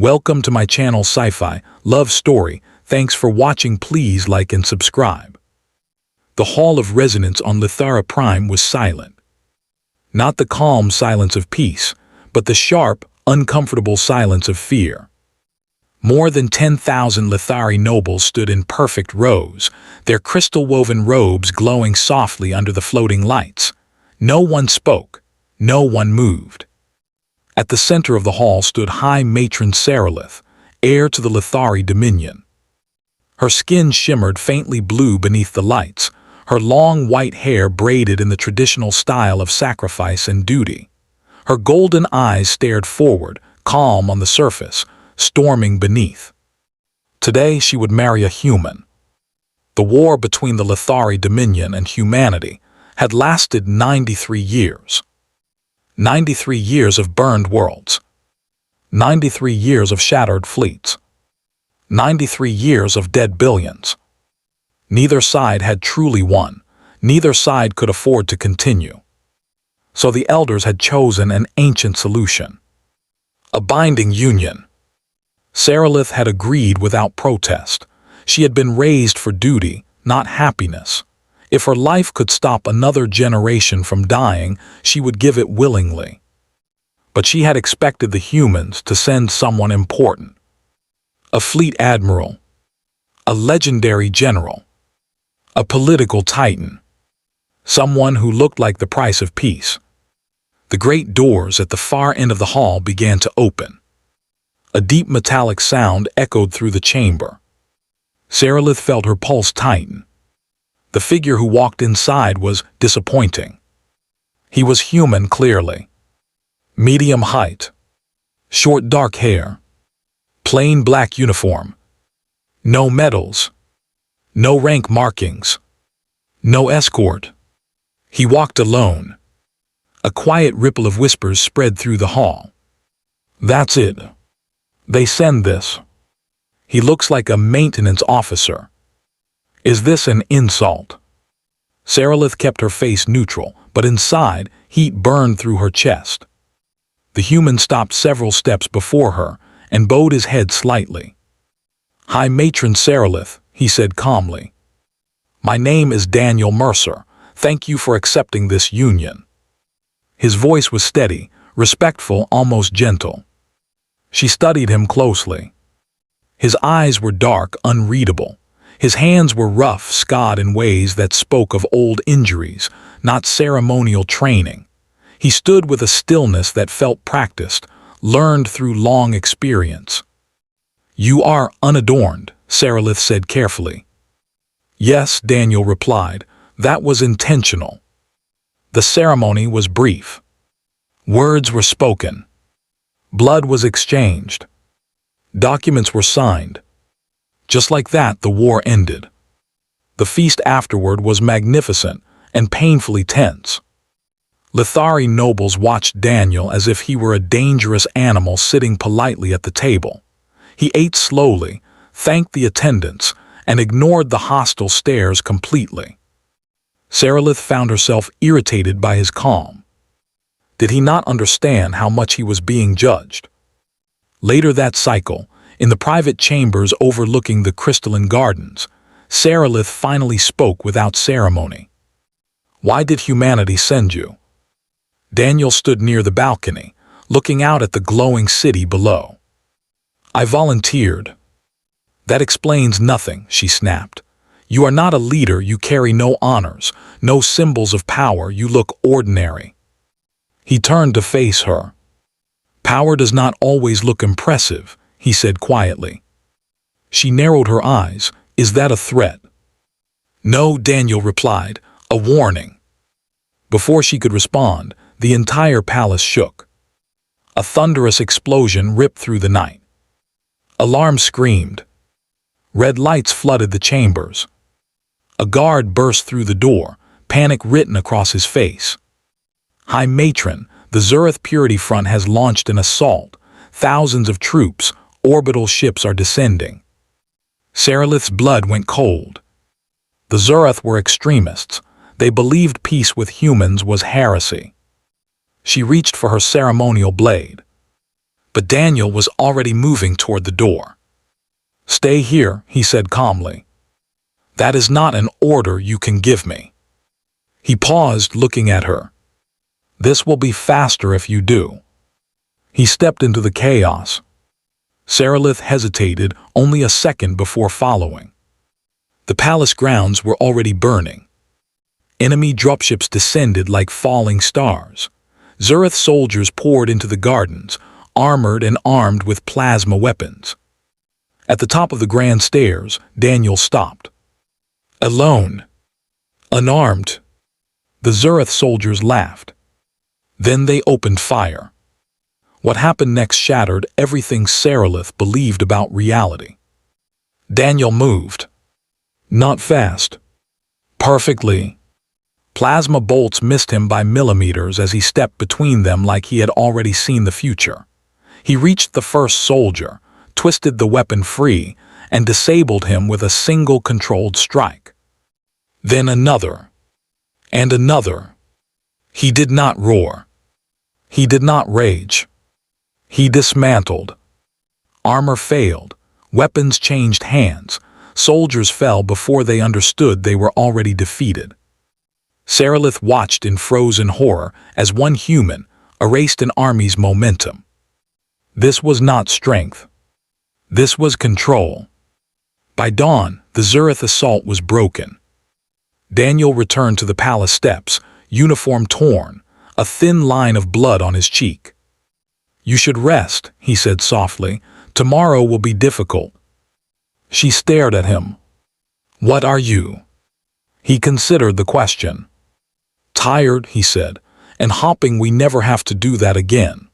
Welcome to my channel Sci-Fi Love Story. Thanks for watching. Please like and subscribe. The Hall of Resonance on Lithara Prime was silent. Not the calm silence of peace, but the sharp, uncomfortable silence of fear. More than 10,000 Lithari nobles stood in perfect rows, their crystal-woven robes glowing softly under the floating lights. No one spoke. No one moved. At the center of the hall stood High Matron Sarilith, heir to the Lithari dominion. Her skin shimmered faintly blue beneath the lights, her long white hair braided in the traditional style of sacrifice and duty. Her golden eyes stared forward, calm on the surface, storming beneath. Today she would marry a human. The war between the Lithari dominion and humanity had lasted 93 years. 93 years of burned worlds. 93 years of shattered fleets. 93 years of dead billions. Neither side had truly won. Neither side could afford to continue. So the elders had chosen an ancient solution. A binding union. Sarilith had agreed without protest. She had been raised for duty, not happiness. If her life could stop another generation from dying, she would give it willingly. But she had expected the humans to send someone important. A fleet admiral. A legendary general. A political titan. Someone who looked like the price of peace. The great doors at the far end of the hall began to open. A deep metallic sound echoed through the chamber. Sarilith felt her pulse tighten. The figure who walked inside was disappointing. He was human, clearly. Medium height. Short dark hair. Plain black uniform. No medals. No rank markings. No escort. He walked alone. A quiet ripple of whispers spread through the hall. That's it. They send this. He looks like a maintenance officer. Is this an insult? Sarilith kept her face neutral, but inside, heat burned through her chest. The human stopped several steps before her and bowed his head slightly. High Matron Sarilith, he said calmly. My name is Daniel Mercer. Thank you for accepting this union. His voice was steady, respectful, almost gentle. She studied him closely. His eyes were dark, unreadable. His hands were rough, scarred in ways that spoke of old injuries, not ceremonial training. He stood with a stillness that felt practiced, learned through long experience. You are unadorned, Sarilith said carefully. Yes, Daniel replied. That was intentional. The ceremony was brief. Words were spoken. Blood was exchanged. Documents were signed. Just like that, the war ended. The feast afterward was magnificent and painfully tense. Lithari nobles watched Daniel as if he were a dangerous animal sitting politely at the table. He ate slowly, thanked the attendants, and ignored the hostile stares completely. Sarilith found herself irritated by his calm. Did he not understand how much he was being judged? Later that cycle, in the private chambers overlooking the crystalline gardens, Sarilith finally spoke without ceremony. Why did humanity send you? Daniel stood near the balcony, looking out at the glowing city below. I volunteered. That explains nothing, she snapped. You are not a leader, you carry no honors, no symbols of power, you look ordinary. He turned to face her. Power does not always look impressive, he said quietly. She narrowed her eyes. Is that a threat? No, Daniel replied, a warning. Before she could respond, the entire palace shook. A thunderous explosion ripped through the night. Alarms screamed. Red lights flooded the chambers. A guard burst through the door, panic written across his face. High Matron, the Zurith Purity Front has launched an assault. Thousands of troops, orbital ships are descending. Sarilith's blood went cold. The Zurith were extremists. They believed peace with humans was heresy. She reached for her ceremonial blade. But Daniel was already moving toward the door. "Stay here," he said calmly. "That is not an order you can give me." He paused, looking at her. "This will be faster if you do." He stepped into the chaos. Sarilith hesitated only a second before following. The palace grounds were already burning. Enemy dropships descended like falling stars. Zurith soldiers poured into the gardens, armored and armed with plasma weapons. At the top of the grand stairs, Daniel stopped. Alone. Unarmed. The Zurith soldiers laughed. Then they opened fire. What happened next shattered everything Sarilith believed about reality. Daniel moved. Not fast. Perfectly. Plasma bolts missed him by millimeters as he stepped between them like he had already seen the future. He reached the first soldier, twisted the weapon free, and disabled him with a single controlled strike. Then another. And another. He did not roar. He did not rage. He dismantled. Armor failed. Weapons changed hands. Soldiers fell before they understood they were already defeated. Sarilith watched in frozen horror as one human erased an army's momentum. This was not strength. This was control. By dawn, the Zurith assault was broken. Daniel returned to the palace steps, uniform torn, a thin line of blood on his cheek. "You should rest," he said softly. "Tomorrow will be difficult." She stared at him. "What are you?" He considered the question. "Tired," he said, "and hoping we never have to do that again."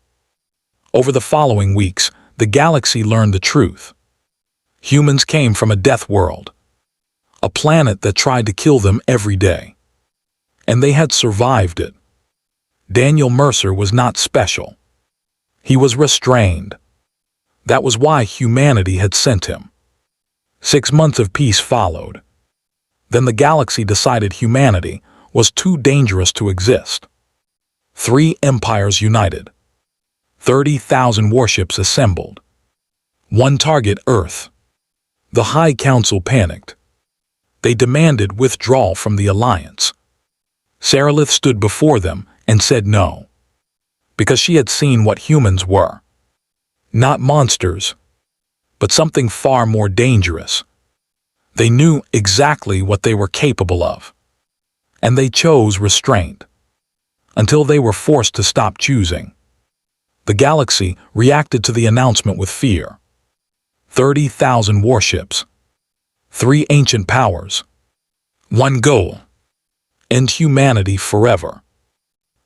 Over the following weeks, the galaxy learned the truth. Humans came from a death world, a planet that tried to kill them every day. And they had survived it. Daniel Mercer was not special. He was restrained. That was why humanity had sent him. 6 months of peace followed. Then the galaxy decided humanity was too dangerous to exist. 3 empires united. 30,000 warships assembled. One target, Earth. The High Council panicked. They demanded withdrawal from the alliance. Sarilith stood before them and said no. Because she had seen what humans were. Not monsters, but something far more dangerous. They knew exactly what they were capable of. And they chose restraint. Until they were forced to stop choosing. The galaxy reacted to the announcement with fear. 30,000 warships. 3 ancient powers. One goal. End humanity forever.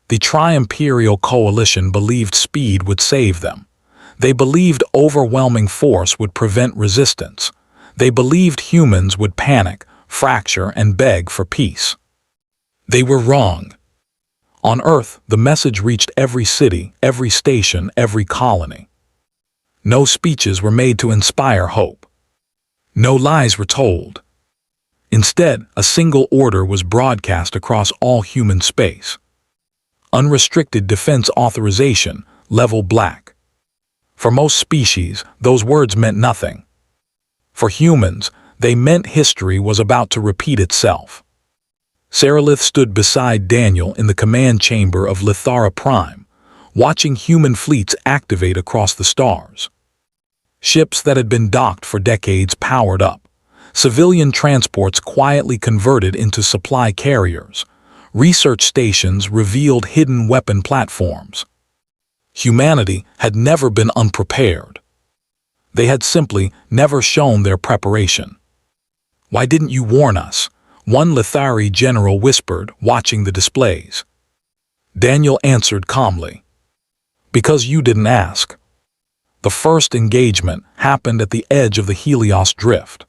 The Tri-Imperial Coalition believed speed would save them. They believed overwhelming force would prevent resistance. They believed humans would panic, fracture, and beg for peace. They were wrong. On Earth, the message reached every city, every station, every colony. No speeches were made to inspire hope. No lies were told. Instead, a single order was broadcast across all human space. Unrestricted defense authorization, level black. For most species, those words meant nothing. For humans, they meant history was about to repeat itself. Sarilith stood beside Daniel in the command chamber of Lithara Prime, watching human fleets activate across the stars. Ships that had been docked for decades powered up. Civilian transports quietly converted into supply carriers. Research stations revealed hidden weapon platforms. Humanity had never been unprepared. They had simply never shown their preparation. "Why didn't you warn us?" one Lithari general whispered, watching the displays. Daniel answered calmly. "Because you didn't ask." The first engagement happened at the edge of the Helios Drift.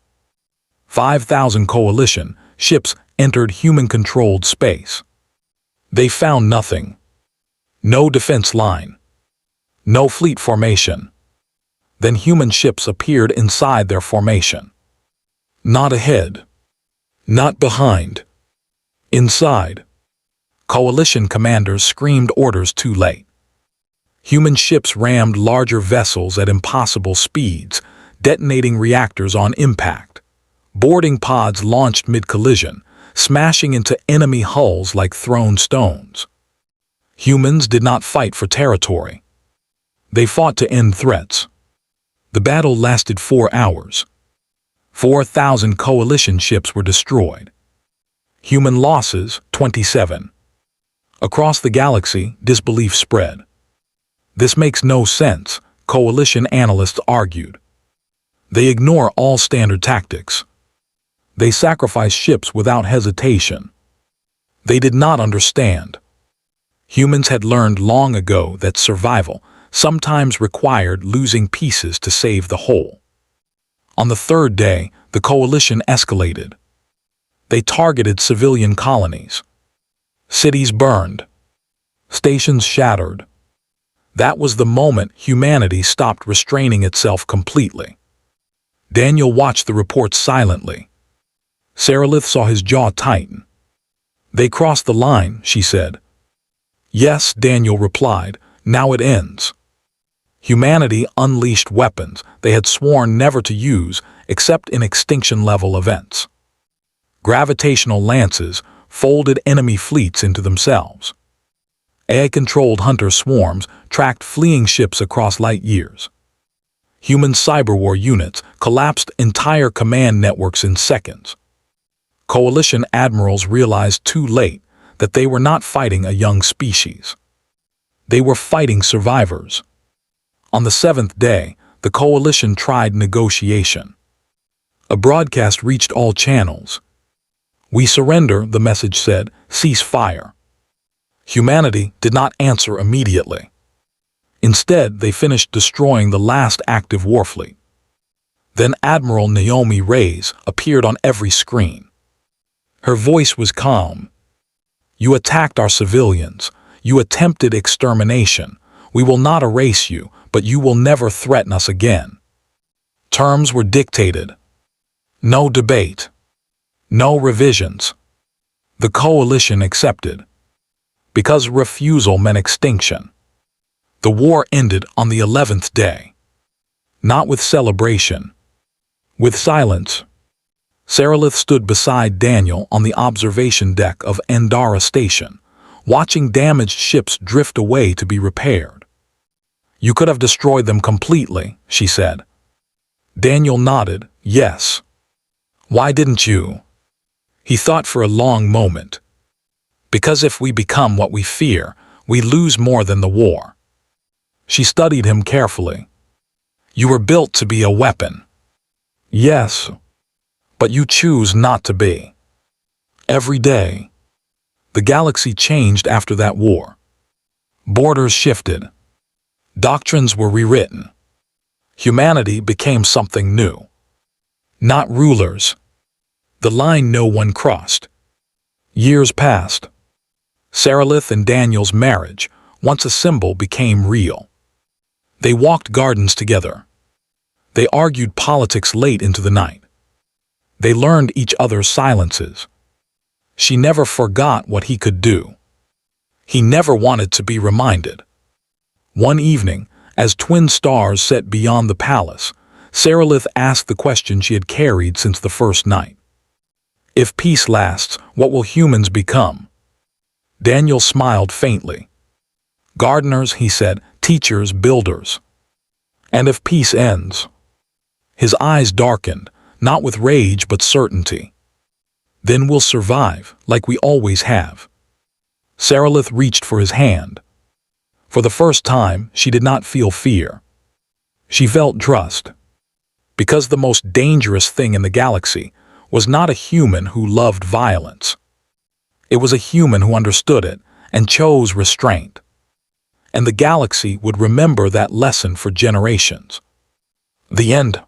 5,000 coalition ships entered human-controlled space. They found nothing. No defense line. No fleet formation. Then human ships appeared inside their formation. Not ahead. Not behind. Inside. Coalition commanders screamed orders too late. Human ships rammed larger vessels at impossible speeds, detonating reactors on impact. Boarding pods launched mid-collision, smashing into enemy hulls like thrown stones. Humans did not fight for territory. They fought to end threats. The battle lasted 4 hours. 4,000 coalition ships were destroyed. Human losses, 27. Across the galaxy, disbelief spread. This makes no sense, coalition analysts argued. They ignore all standard tactics. They sacrifice ships without hesitation. They did not understand. Humans had learned long ago that survival sometimes required losing pieces to save the whole. On the third day, the coalition escalated. They targeted civilian colonies. Cities burned. Stations shattered. That was the moment humanity stopped restraining itself completely. Daniel watched the reports silently. Sarilith saw his jaw tighten. "They crossed the line," she said. "Yes," Daniel replied, "now it ends." Humanity unleashed weapons they had sworn never to use except in extinction-level events. Gravitational lances folded enemy fleets into themselves. AI-controlled hunter swarms tracked fleeing ships across light years. Human cyberwar units collapsed entire command networks in seconds. Coalition admirals realized too late that they were not fighting a young species. They were fighting survivors. On the 7th day, the coalition tried negotiation. A broadcast reached all channels. "We surrender," the message said, "cease fire." Humanity did not answer immediately. Instead, they finished destroying the last active warfleet. Then Admiral Naomi Reyes appeared on every screen. Her voice was calm. "You attacked our civilians. You attempted extermination. We will not erase you, but you will never threaten us again." Terms were dictated. No debate. No revisions. The coalition accepted. Because refusal meant extinction. The war ended on the 11th day. Not with celebration. With silence. Sarilith stood beside Daniel on the observation deck of Endara Station, watching damaged ships drift away to be repaired. "You could have destroyed them completely," she said. Daniel nodded, "Yes." "Why didn't you?" He thought for a long moment. "Because if we become what we fear, we lose more than the war." She studied him carefully. "You were built to be a weapon." "Yes. But you choose not to be." Every day. The galaxy changed after that war. Borders shifted. Doctrines were rewritten. Humanity became something new. Not rulers. The line no one crossed. Years passed. Sarilith and Daniel's marriage, once a symbol, became real. They walked gardens together. They argued politics late into the night. They learned each other's silences. She never forgot what he could do. He never wanted to be reminded. One evening, as twin stars set beyond the palace, Sarilith asked the question she had carried since the first night. "If peace lasts, what will humans become?" Daniel smiled faintly. "Gardeners," he said, "teachers, builders." "And if peace ends?" His eyes darkened, not with rage but certainty. "Then we'll survive, like we always have." Sarilith reached for his hand. For the first time, she did not feel fear. She felt trust. Because the most dangerous thing in the galaxy was not a human who loved violence. It was a human who understood it and chose restraint. And the galaxy would remember that lesson for generations. The end.